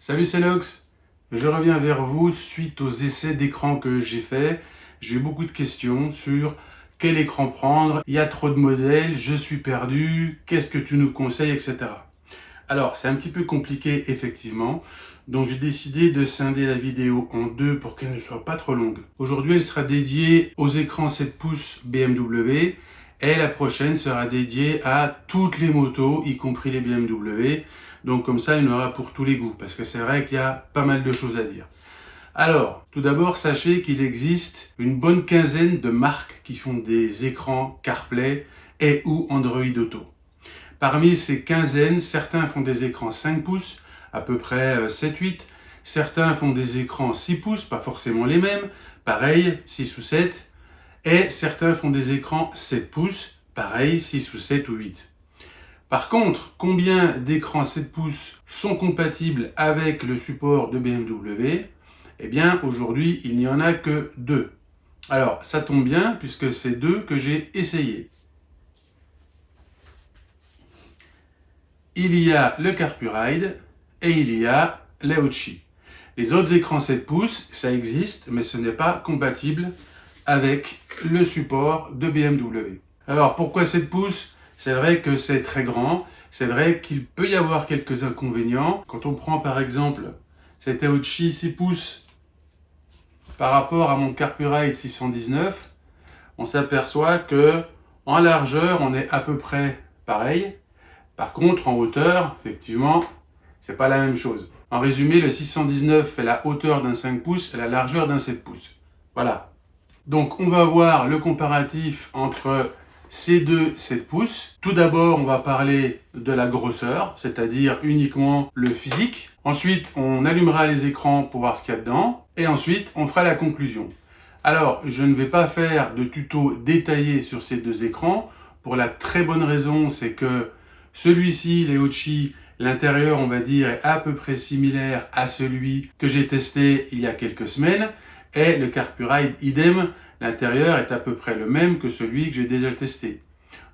Salut, c'est Nox. Je reviens vers vous suite aux essais d'écran que j'ai fait. J'ai eu beaucoup de questions sur quel écran prendre, il y a trop de modèles, je suis perdu, qu'est-ce que tu nous conseilles, etc. Alors, c'est un petit peu compliqué, effectivement. Donc, j'ai décidé de scinder la vidéo en deux pour qu'elle ne soit pas trop longue. Aujourd'hui, elle sera dédiée aux écrans 7 pouces BMW et la prochaine sera dédiée à toutes les motos, y compris les BMW. Donc, comme ça, il y en aura pour tous les goûts, parce que c'est vrai qu'il y a pas mal de choses à dire. Alors, tout d'abord, sachez qu'il existe une bonne quinzaine de marques qui font des écrans CarPlay et ou Android Auto. Parmi ces quinzaines, certains font des écrans 5 pouces, à peu près 7-8. Certains font des écrans 6 pouces, pas forcément les mêmes, pareil, 6 ou 7. Et certains font des écrans 7 pouces, pareil, 6 ou 7 ou 8. Par contre, combien d'écrans 7 pouces sont compatibles avec le support de BMW? Eh bien, aujourd'hui, il n'y en a que 2. Alors, ça tombe bien, puisque c'est 2 que j'ai essayé. Il y a le Carpuride et il y a l'Aochi. Les autres écrans 7 pouces, ça existe, mais ce n'est pas compatible avec le support de BMW. Alors, pourquoi 7 pouces? C'est vrai que c'est très grand, c'est vrai qu'il peut y avoir quelques inconvénients. Quand on prend par exemple cet Aochi 6 pouces par rapport à mon Carpuride 619, on s'aperçoit que en largeur, on est à peu près pareil. Par contre, en hauteur, effectivement, c'est pas la même chose. En résumé, le 619 fait la hauteur d'un 5 pouces et la largeur d'un 7 pouces. Voilà. Donc, on va voir le comparatif entre ces deux 7 pouces. Tout d'abord, on va parler de la grosseur, c'est-à-dire uniquement le physique. Ensuite, on allumera les écrans pour voir ce qu'il y a dedans. Et ensuite, on fera la conclusion. Alors, je ne vais pas faire de tuto détaillé sur ces deux écrans. Pour la très bonne raison, c'est que celui-ci, l'Aochi, l'intérieur, on va dire, est à peu près similaire à celui que j'ai testé il y a quelques semaines. Et le Carpuride, idem, l'intérieur est à peu près le même que celui que j'ai déjà testé.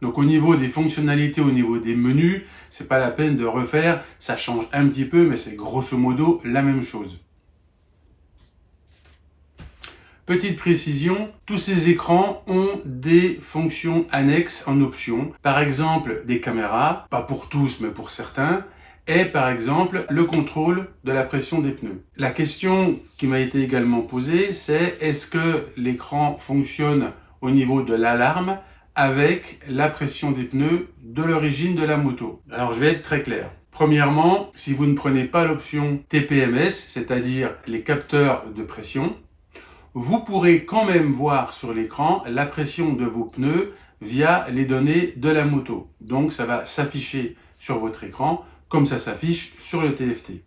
Donc au niveau des fonctionnalités, au niveau des menus, c'est pas la peine de refaire, ça change un petit peu, mais c'est grosso modo la même chose. Petite précision, tous ces écrans ont des fonctions annexes en option. Par exemple, des caméras, pas pour tous, mais pour certains. Et par exemple, le contrôle de la pression des pneus. La question qui m'a été également posée, c'est est-ce que l'écran fonctionne au niveau de l'alarme avec la pression des pneus de l'origine de la moto? Alors je vais être très clair. Premièrement, si vous ne prenez pas l'option TPMS, c'est-à-dire les capteurs de pression, vous pourrez quand même voir sur l'écran la pression de vos pneus via les données de la moto. Donc ça va s'afficher sur votre écran comme ça s'affiche sur le TFT.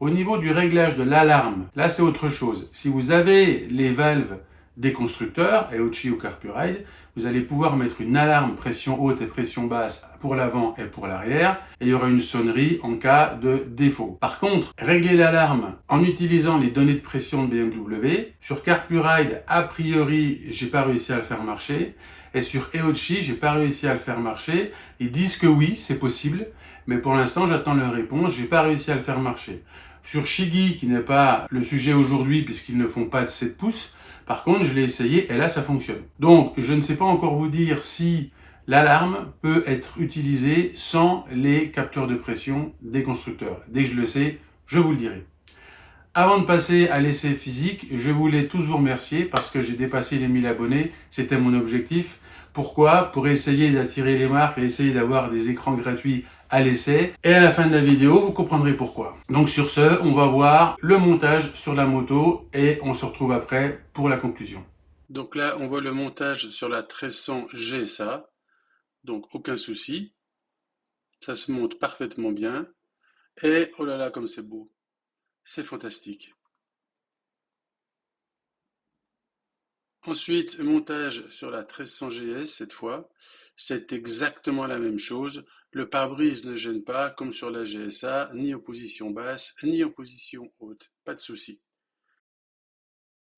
Au niveau du réglage de l'alarme, là c'est autre chose. Si vous avez les valves des constructeurs, Aochi ou Carpuride, vous allez pouvoir mettre une alarme pression haute et pression basse pour l'avant et pour l'arrière, et il y aura une sonnerie en cas de défaut. Par contre, régler l'alarme en utilisant les données de pression de BMW, sur Carpuride, a priori, j'ai pas réussi à le faire marcher, et sur Aochi, j'ai pas réussi à le faire marcher. Ils disent que oui, c'est possible, mais pour l'instant, j'attends leur réponse, j'ai pas réussi à le faire marcher. Sur Shiggy, qui n'est pas le sujet aujourd'hui puisqu'ils ne font pas de 7 pouces, par contre, je l'ai essayé et là, ça fonctionne. Donc, je ne sais pas encore vous dire si l'alarme peut être utilisée sans les capteurs de pression des constructeurs. Dès que je le sais, je vous le dirai. Avant de passer à l'essai physique, je voulais tous vous remercier parce que j'ai dépassé les 1000 abonnés. C'était mon objectif. Pourquoi? Pour essayer d'attirer les marques et essayer d'avoir des écrans gratuits à l'essai. Et à la fin de la vidéo, vous comprendrez pourquoi. Donc sur ce, on va voir le montage sur la moto et on se retrouve après pour la conclusion. Donc là, on voit le montage sur la 1300 GSA. Donc aucun souci. Ça se monte parfaitement bien. Et oh là là, comme c'est beau. C'est fantastique. Ensuite, montage sur la 1300 GS cette fois. C'est exactement la même chose. Le pare-brise ne gêne pas, comme sur la GSA, ni en position basse, ni en position haute. Pas de souci.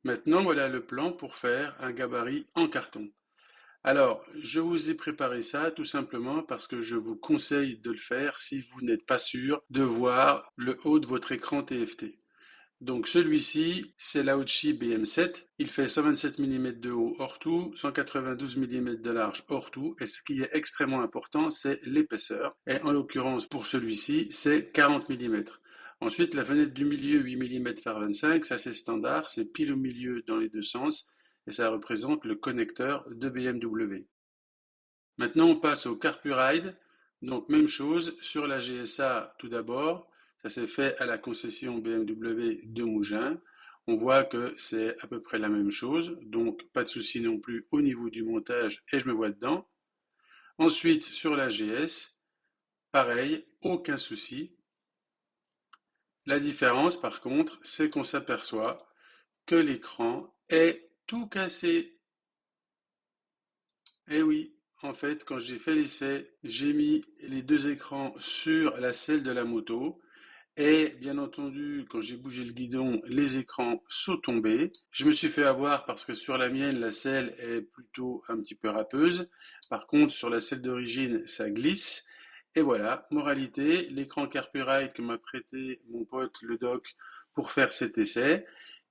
Maintenant, voilà le plan pour faire un gabarit en carton. Alors, je vous ai préparé ça tout simplement parce que je vous conseille de le faire si vous n'êtes pas sûr de voir le haut de votre écran TFT. Donc celui-ci, c'est l'Aochi BM7. Il fait 127 mm de haut hors tout, 192 mm de large hors tout. Et ce qui est extrêmement important, c'est l'épaisseur. Et en l'occurrence, pour celui-ci, c'est 40 mm. Ensuite, la fenêtre du milieu, 8 mm par 25, ça c'est standard, c'est pile au milieu dans les deux sens. Et ça représente le connecteur de BMW. Maintenant, on passe au CarPuride. Donc, même chose sur la GSA tout d'abord. Ça s'est fait à la concession BMW de Mougins. On voit que c'est à peu près la même chose. Donc, pas de souci non plus au niveau du montage et je me vois dedans. Ensuite, sur la GS, pareil, aucun souci. La différence, par contre, c'est qu'on s'aperçoit que l'écran est tout cassé. Eh oui, en fait, quand j'ai fait l'essai, j'ai mis les deux écrans sur la selle de la moto. Et bien entendu, quand j'ai bougé le guidon, les écrans sont tombés. Je me suis fait avoir parce que sur la mienne, la selle est plutôt un petit peu râpeuse. Par contre, sur la selle d'origine, ça glisse. Et voilà, moralité, l'écran CarPuride que m'a prêté mon pote le doc pour faire cet essai,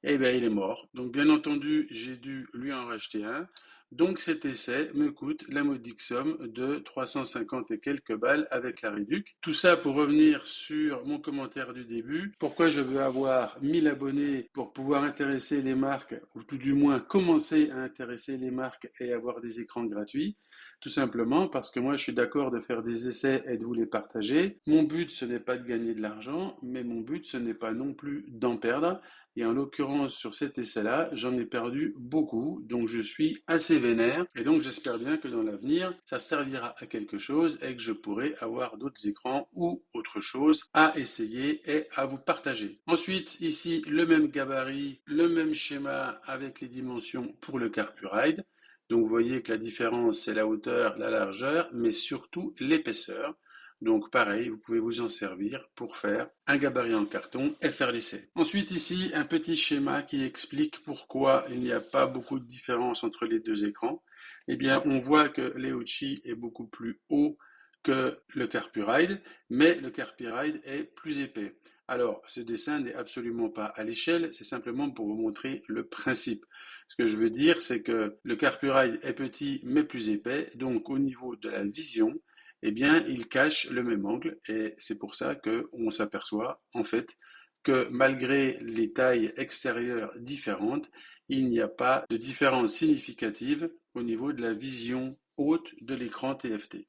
eh bien, il est mort. Donc, bien entendu, j'ai dû lui en racheter un. Donc, cet essai me coûte la modique somme de 350 et quelques balles avec la réduc. Tout ça pour revenir sur mon commentaire du début. Pourquoi je veux avoir 1000 abonnés pour pouvoir intéresser les marques, ou tout du moins commencer à intéresser les marques et avoir des écrans gratuits. Tout simplement parce que moi, je suis d'accord de faire des essais et de vous les partager. Mon but, ce n'est pas de gagner de l'argent, mais mon but, ce n'est pas non plus d'en perdre. Et en l'occurrence, sur cet essai-là, j'en ai perdu beaucoup, donc je suis assez vénère. Et donc j'espère bien que dans l'avenir, ça servira à quelque chose et que je pourrai avoir d'autres écrans ou autre chose à essayer et à vous partager. Ensuite, ici, le même gabarit, le même schéma avec les dimensions pour le CarPuride. Donc vous voyez que la différence, c'est la hauteur, la largeur, mais surtout l'épaisseur. Donc pareil, vous pouvez vous en servir pour faire un gabarit en carton et faire l'essai. Ensuite ici, un petit schéma qui explique pourquoi il n'y a pas beaucoup de différence entre les deux écrans. Eh bien, on voit que l'Aochi est beaucoup plus haut que le CarPuride, mais le CarPuride est plus épais. Alors, ce dessin n'est absolument pas à l'échelle, c'est simplement pour vous montrer le principe. Ce que je veux dire, c'est que le CarPuride est petit mais plus épais, donc au niveau de la vision, eh bien, il cache le même angle et c'est pour ça qu'on s'aperçoit en fait que malgré les tailles extérieures différentes, il n'y a pas de différence significative au niveau de la vision haute de l'écran TFT.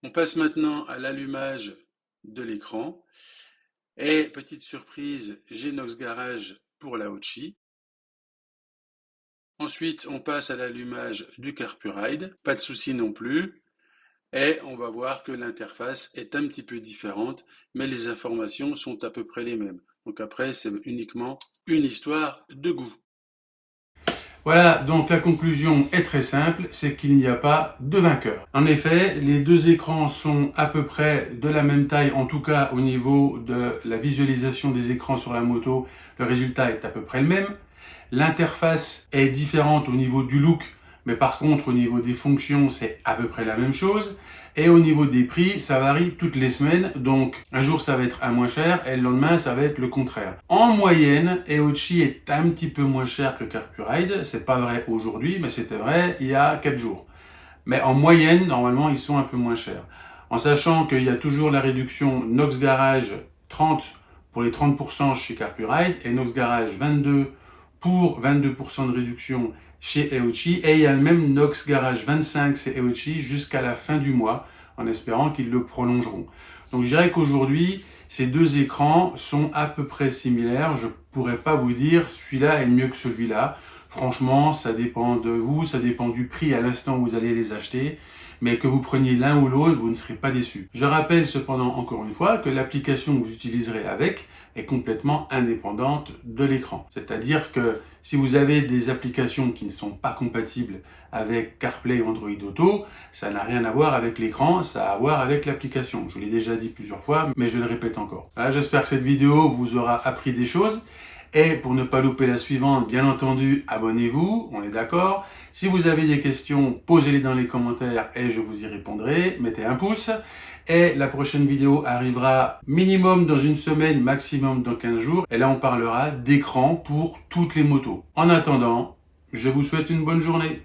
On passe maintenant à l'allumage de l'écran et petite surprise, j'ai Nox Garage pour la Aochi. Ensuite, on passe à l'allumage du CarPuride, pas de souci non plus. Et on va voir que l'interface est un petit peu différente, mais les informations sont à peu près les mêmes. Donc après, c'est uniquement une histoire de goût. Voilà, donc la conclusion est très simple, c'est qu'il n'y a pas de vainqueur. En effet, les deux écrans sont à peu près de la même taille, en tout cas au niveau de la visualisation des écrans sur la moto, le résultat est à peu près le même. L'interface est différente au niveau du look, mais par contre au niveau des fonctions, c'est à peu près la même chose. Et au niveau des prix, ça varie toutes les semaines, donc un jour ça va être un moins cher et le lendemain ça va être le contraire. En moyenne, Aochi est un petit peu moins cher que CarPuride, c'est pas vrai aujourd'hui, mais c'était vrai il y a 4 jours. Mais en moyenne, normalement, ils sont un peu moins chers. En sachant qu'il y a toujours la réduction Nox Garage 30 pour les 30% chez CarPuride et Nox Garage 22 pour 22% de réduction chez Aochi. Et il y a le même Nox Garage 25 chez Aochi jusqu'à la fin du mois, en espérant qu'ils le prolongeront. Donc je dirais qu'aujourd'hui, ces deux écrans sont à peu près similaires. Je pourrais pas vous dire celui-là est mieux que celui-là. Franchement, ça dépend de vous, ça dépend du prix à l'instant où vous allez les acheter. Mais que vous preniez l'un ou l'autre, vous ne serez pas déçu. Je rappelle cependant encore une fois que l'application que vous utiliserez avec est complètement indépendante de l'écran. C'est-à-dire que si vous avez des applications qui ne sont pas compatibles avec CarPlay ou Android Auto, ça n'a rien à voir avec l'écran, ça a à voir avec l'application. Je vous l'ai déjà dit plusieurs fois, mais je le répète encore. Voilà, j'espère que cette vidéo vous aura appris des choses. Et pour ne pas louper la suivante, bien entendu, abonnez-vous, on est d'accord. Si vous avez des questions, posez-les dans les commentaires et je vous y répondrai. Mettez un pouce. Et la prochaine vidéo arrivera minimum dans une semaine, maximum dans 15 jours. Et là, on parlera d'écran pour toutes les motos. En attendant, je vous souhaite une bonne journée.